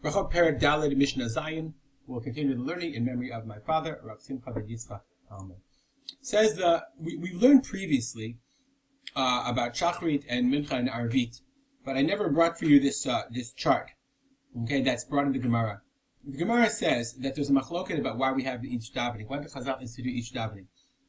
Berachot Perek Daled Mishnah Zayin. We'll continue the learning in memory of my father, Rav Simcha ben Yitzchak. Amen. Says we learned previously about Shachrit and Mincha and Arvit, but I never brought for you this chart. Okay, that's brought in the Gemara. The Gemara says that there's a machloket about why we have each davening. Why the Chazal institute each davening?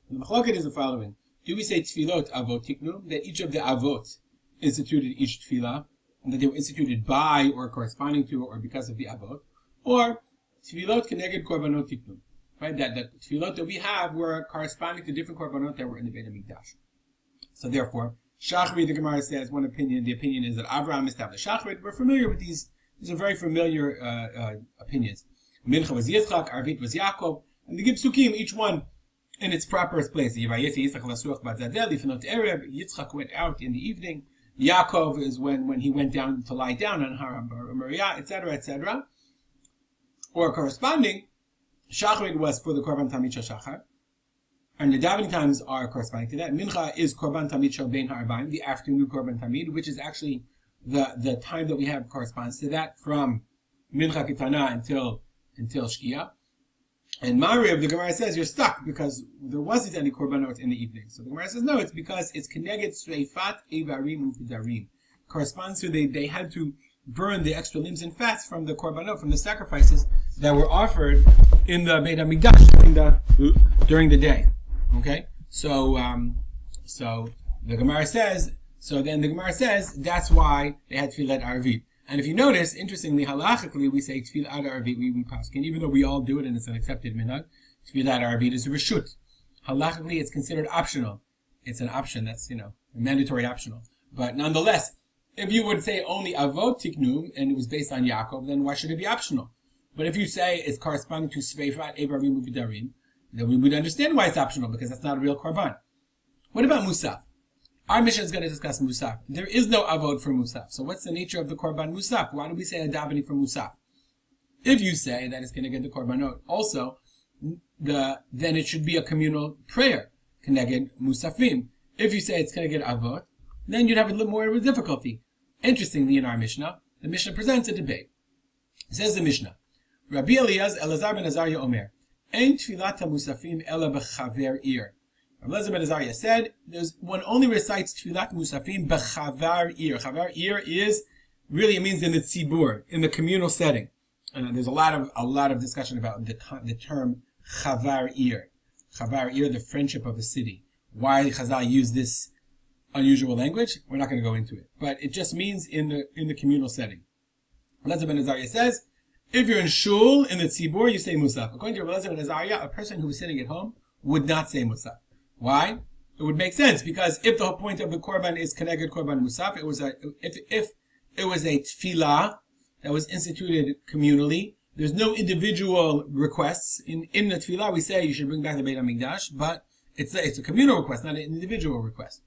And the machloket is the following: do we say tefillot avot tiknu, that each of the avot instituted each tefillah, and that they were instituted by or corresponding to or because of the avot, or tefillot keneged korbanot tiknu, right? That the tefillot that we have were corresponding to different korbanot that were in the Beit HaMikdash. So therefore, Shachrit, the Gemara says, one opinion. The opinion is that Avraham established Shachrit. We're familiar with these. These are very familiar opinions. Mincha was Yitzchak, Arvit was Yaakov, and they give psukim, each one in its proper place. Yitzchak went out in the evening. Yaakov is when he went down to lie down on Har Moriah, etc., etc. Or corresponding, Shachrit was for the Korban Tamid Shachar, and the davening times are corresponding to that. Mincha is Korban Tamid Shel Bein Ha'arbaim, the afternoon Korban Tamid, which is actually the time that we have corresponds to that, from Mincha Ketana until Shkia. And Mariv, the Gemara says, you're stuck because there wasn't any korbanot in the evening. So the Gemara says, no, it's because it's keneged streifat evarim u'kedarim. Corresponds to they had to burn the extra limbs and fats from the korbanot, from the sacrifices that were offered in the Beit HaMikdash during the day. Okay? So the Gemara says, that's why they had tefillat arvit. And if you notice, interestingly, halachically, we say tefillat arvit, we paskin, even though we all do it and it's an accepted minhag. Tefillat arvit is a reshut. Halachically, it's considered optional. It's an option, that's, mandatory optional. But nonetheless, if you would say only avot tiknum, and it was based on Yaakov, then why should it be optional? But if you say it's corresponding to sveifat evarim u'bidarim, then we would understand why it's optional, because that's not a real korban. What about Mussaf? Our Mishnah is going to discuss Mussaf. There is no avod for Mussaf. So what's the nature of the korban Mussaf? Why do we say a davening for Mussaf? If you say that it's going to get the korbanot, also, then it should be a communal prayer, keneged Musafim. If you say it's going to get avod, then you'd have a little more of a difficulty. Interestingly, in our Mishnah, the Mishnah presents a debate. It says the Mishnah, Rabbi Elazar ben Azariah Omer, Ein tfilat Musafim ela b'chaver ir. Elazar ben Azariah said, one only recites tfilat Musafim b'chavar ir. Chavar ir it means in the tzibur, in the communal setting. There's a lot of discussion about the term chavar ir. Chavar ir, the friendship of a city. Why Chazal use this unusual language? We're not going to go into it. But it just means in the communal setting. Elazar ben Azariah says, if you're in shul, in the tzibur, you say Mussaf. According to Elazar ben Azariah, a person who was sitting at home would not say Mussaf. Why? It would make sense, because if the whole point of the korban is keneged korban Mussaf, if it was a tefillah that was instituted communally, there's no individual requests. In the tefillah, we say you should bring back the Beit HaMikdash, but it's a communal request, not an individual request.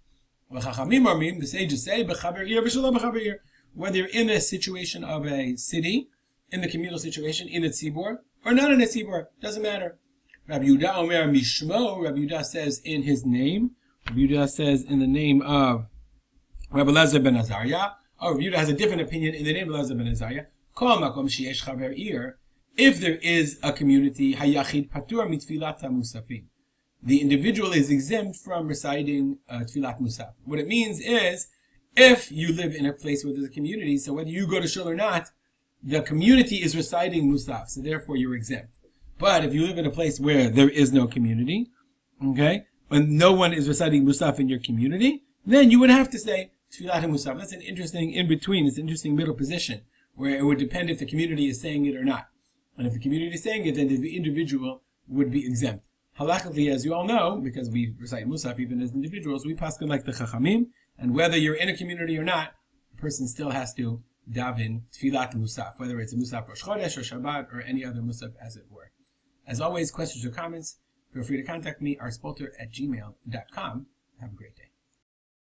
The sages say, whether you're in a situation of a city, in the communal situation, in a tzibur, or not in a tzibur, doesn't matter. Rabbi Yehuda Omer Mishmo, Rabbi Yehuda says in his name, Rabbi Yehuda says in the name of Rabbi Elazar ben Azariah, Rabbi Yehuda has a different opinion in the name of Elazar ben Azariah, Kol makom sheyesh chaver ir, if there is a community, hayachid patur mitfilat musafim, the individual is exempt from reciting tfilat musaf. What it means is, if you live in a place where there's a community, so whether you go to shul or not, the community is reciting Mussaf, so therefore you're exempt. But if you live in a place where there is no community, okay, when no one is reciting Mussaf in your community, then you would have to say Tfilat Mussaf. That's an interesting in-between, it's an interesting middle position, where it would depend if the community is saying it or not. And if the community is saying it, then the individual would be exempt. Halachically, as you all know, because we recite Mussaf even as individuals, we paskin like the Chachamim, and whether you're in a community or not, the person still has to daven tfilat Mussaf, whether it's a Mussaf Rosh Chodesh or Shabbat or any other Mussaf as it were. As always, questions or comments, feel free to contact me, rspolter@gmail.com. Have a great day.